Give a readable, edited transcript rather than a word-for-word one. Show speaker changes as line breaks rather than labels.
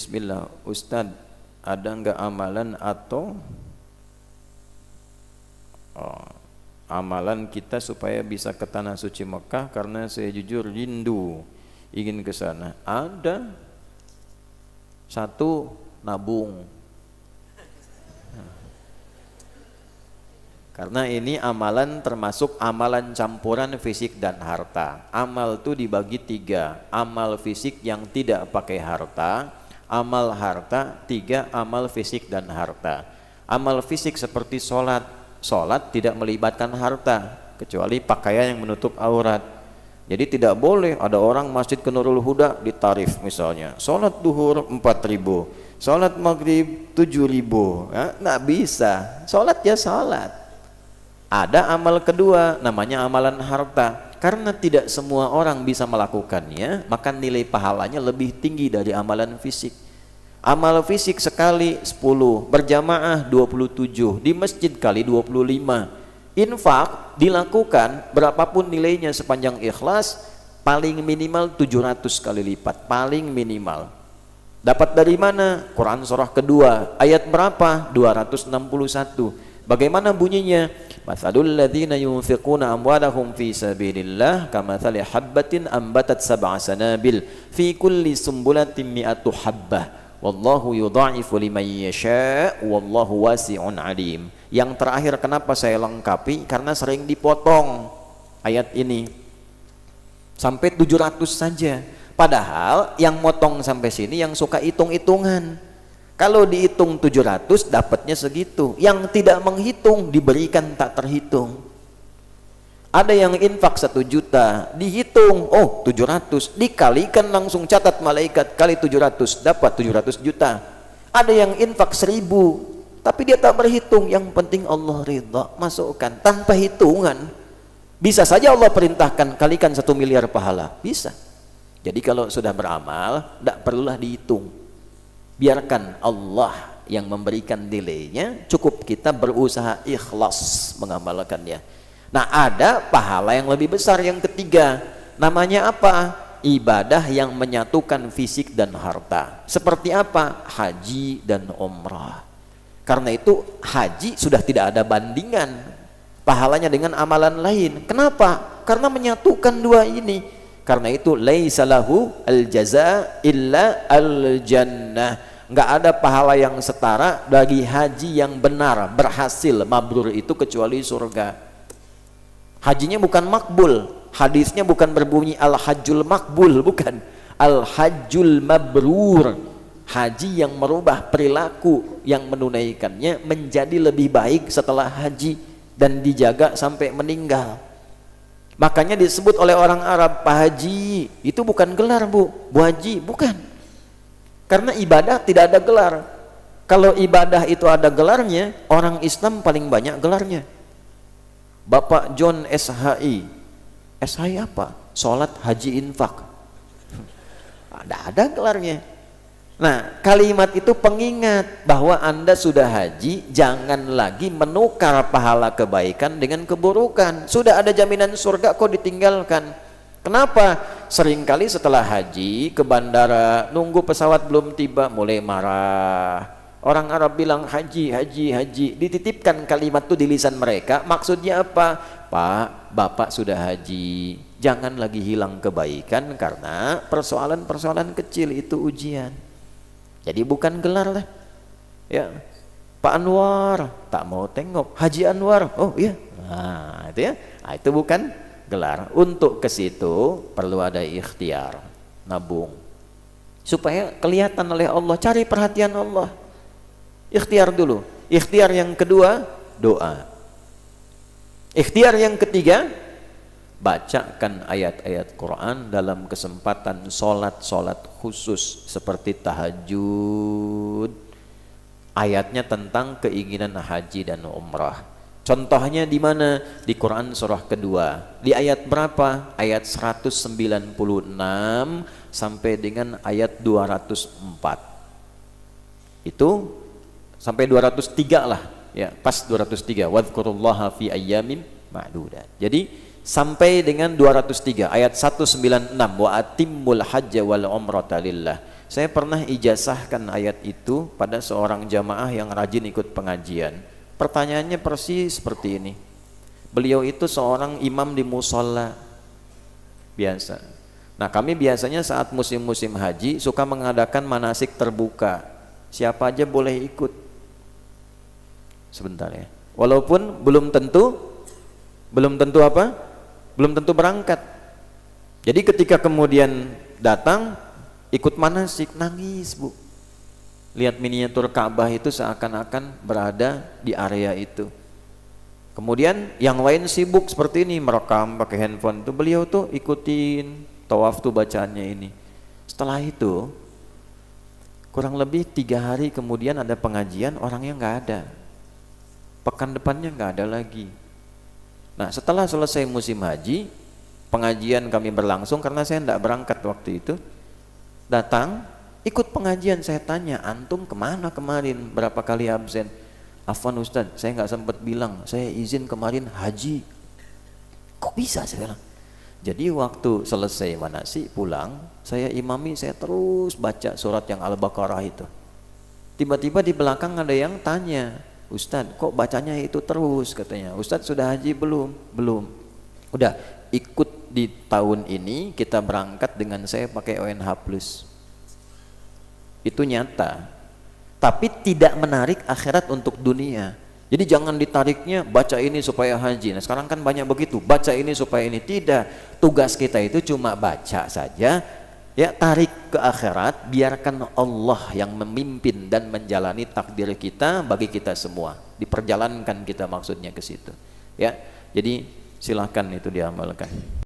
Bismillah, Ustadz, ada nggak amalan atau amalan kita supaya bisa ke tanah suci Mekah? Karena saya jujur rindu ingin ke sana. Ada. Satu, nabung. Karena ini amalan termasuk amalan campuran fisik dan harta. Amal itu dibagi tiga. Amal fisik yang tidak pakai harta, amal harta, tiga amal fisik dan harta. Amal fisik seperti sholat. Sholat tidak melibatkan harta, kecuali pakaian yang menutup aurat. Jadi tidak boleh ada orang masjid ke Nurul Huda ditarif misalnya. Sholat duhur 4.000, sholat maghrib 7.000, ya, nggak bisa. Sholat ya sholat. Ada amal kedua, namanya amalan harta. Karena tidak semua orang bisa melakukannya, maka nilai pahalanya lebih tinggi dari amalan fisik. Amal fisik sekali 10, berjamaah 27, di masjid kali 25. Infak dilakukan berapapun nilainya sepanjang ikhlas, paling minimal 700 kali lipat, paling minimal. Dapat dari mana? Quran surah kedua, ayat berapa? 261. Bagaimana bunyinya? Mathalul ladzina yunfiquna amwalahum fi sabilillah kamathali habbatin ambatat sab'a sanabil fi kulli sumbulatin mi'atu habbah wallahu yudha'ifu liman yasha' wallahu wasi'un alim. Yang terakhir kenapa saya lengkapi? Karena sering dipotong ayat ini sampai 700 saja. Padahal yang motong sampai sini yang suka hitung-hitungan. Kalau dihitung 700 dapatnya segitu. Yang tidak menghitung diberikan tak terhitung. Ada yang infak 1 juta, dihitung, oh 700, dikalikan langsung catat malaikat kali 700, dapat 700 juta. Ada yang infak 1000, tapi dia tak berhitung, yang penting Allah ridha, masukkan tanpa hitungan. Bisa saja Allah perintahkan kalikan 1 miliar pahala, bisa. Jadi kalau sudah beramal, tidak perlulah dihitung. Biarkan Allah yang memberikan nilainya, cukup kita berusaha ikhlas mengamalkannya. Nah, ada pahala yang lebih besar yang ketiga, namanya apa? Ibadah yang menyatukan fisik dan harta. Seperti apa? Haji dan umrah. Karena itu haji sudah tidak ada bandingan pahalanya dengan amalan lain. Kenapa? Karena menyatukan dua ini. Karena itu laisa lahu al-jaza illa al-jannah. Nggak ada pahala yang setara bagi haji yang benar, berhasil, mabrur itu kecuali surga. Hajinya bukan makbul, hadisnya bukan berbunyi al-hajjul makbul, bukan, al-hajjul mabrur. Haji yang merubah perilaku yang menunaikannya menjadi lebih baik setelah haji dan dijaga sampai meninggal. Makanya disebut oleh orang Arab Pak Haji, itu bukan gelar Bu Haji, bukan. Karena ibadah tidak ada gelar. Kalau ibadah itu ada gelarnya, orang Islam paling banyak gelarnya. Bapak John SHI. SHI apa? Sholat haji infak. Ada gelarnya. Nah, kalimat itu pengingat bahwa Anda sudah haji, jangan lagi menukar pahala kebaikan dengan keburukan. Sudah ada jaminan surga kok ditinggalkan. Kenapa? Seringkali setelah haji ke bandara, nunggu pesawat belum tiba, mulai marah. Orang Arab bilang haji, haji, haji. Dititipkan kalimat itu di lisan mereka. Maksudnya apa? Pak, Bapak sudah haji, jangan lagi hilang kebaikan karena persoalan-persoalan kecil itu ujian. Jadi bukan gelar lah. Ya, Pak Anwar, tak mau tengok. Haji Anwar, oh iya. Nah, itu ya. Nah, itu bukan gelar. Untuk ke situ perlu ada ikhtiar, nabung, supaya kelihatan oleh Allah, cari perhatian Allah. Ikhtiar dulu. Ikhtiar yang kedua, doa. Ikhtiar yang ketiga, bacakan ayat-ayat Quran dalam kesempatan sholat khusus seperti tahajud. Ayatnya tentang keinginan haji dan umrah. Contohnya di mana? Di Quran surah kedua. Di ayat berapa? Ayat 196 sampai dengan ayat 204. Itu sampai 203 lah. Ya, pas 203. Wadhkurullaha fi ayyamin ma'dudat. Jadi sampai dengan 203 ayat 196 wa atimmul hajja wal umrata lillah. Saya pernah ijazahkan ayat itu pada seorang jamaah yang rajin ikut pengajian. Pertanyaannya persis seperti ini. Beliau itu seorang imam di musola biasa. Nah, kami biasanya saat musim-musim haji suka mengadakan manasik terbuka. Siapa aja boleh ikut. Sebentar ya. Walaupun belum tentu apa? Belum tentu berangkat. Jadi ketika kemudian datang ikut manasik, nangis bu. Lihat miniatur Ka'bah itu seakan-akan berada di area itu. Kemudian yang lain sibuk seperti ini, merekam pakai handphone itu. Beliau tuh ikutin tawaf tuh bacaannya ini. Setelah itu kurang lebih 3 hari kemudian ada pengajian, orangnya nggak ada. Pekan depannya nggak ada lagi. Nah, setelah selesai musim haji, pengajian kami berlangsung karena saya tidak berangkat waktu itu. Datang, ikut pengajian, saya tanya, antum kemana kemarin? Berapa kali absen? Afwan Ustadz, saya nggak sempat bilang, saya izin kemarin haji. Kok bisa? Saya bilang. Jadi waktu selesai manasik pulang, saya imami, saya terus baca surat yang Al-Baqarah itu. Tiba-tiba di belakang ada yang tanya, Ustadz kok bacanya itu terus, katanya. Ustadz sudah haji belum? Belum. Udah, ikut di tahun ini kita berangkat dengan saya pakai ONH Plus. Itu nyata. Tapi tidak menarik akhirat untuk dunia. Jadi jangan ditariknya baca ini supaya haji. Nah, sekarang kan banyak begitu, baca ini supaya ini. Tidak. Tugas kita itu cuma baca saja. Ya, tarik ke akhirat, biarkan Allah yang memimpin dan menjalani takdir kita bagi kita semua. Diperjalankan kita maksudnya ke situ. Ya. Jadi silahkan itu diamalkan.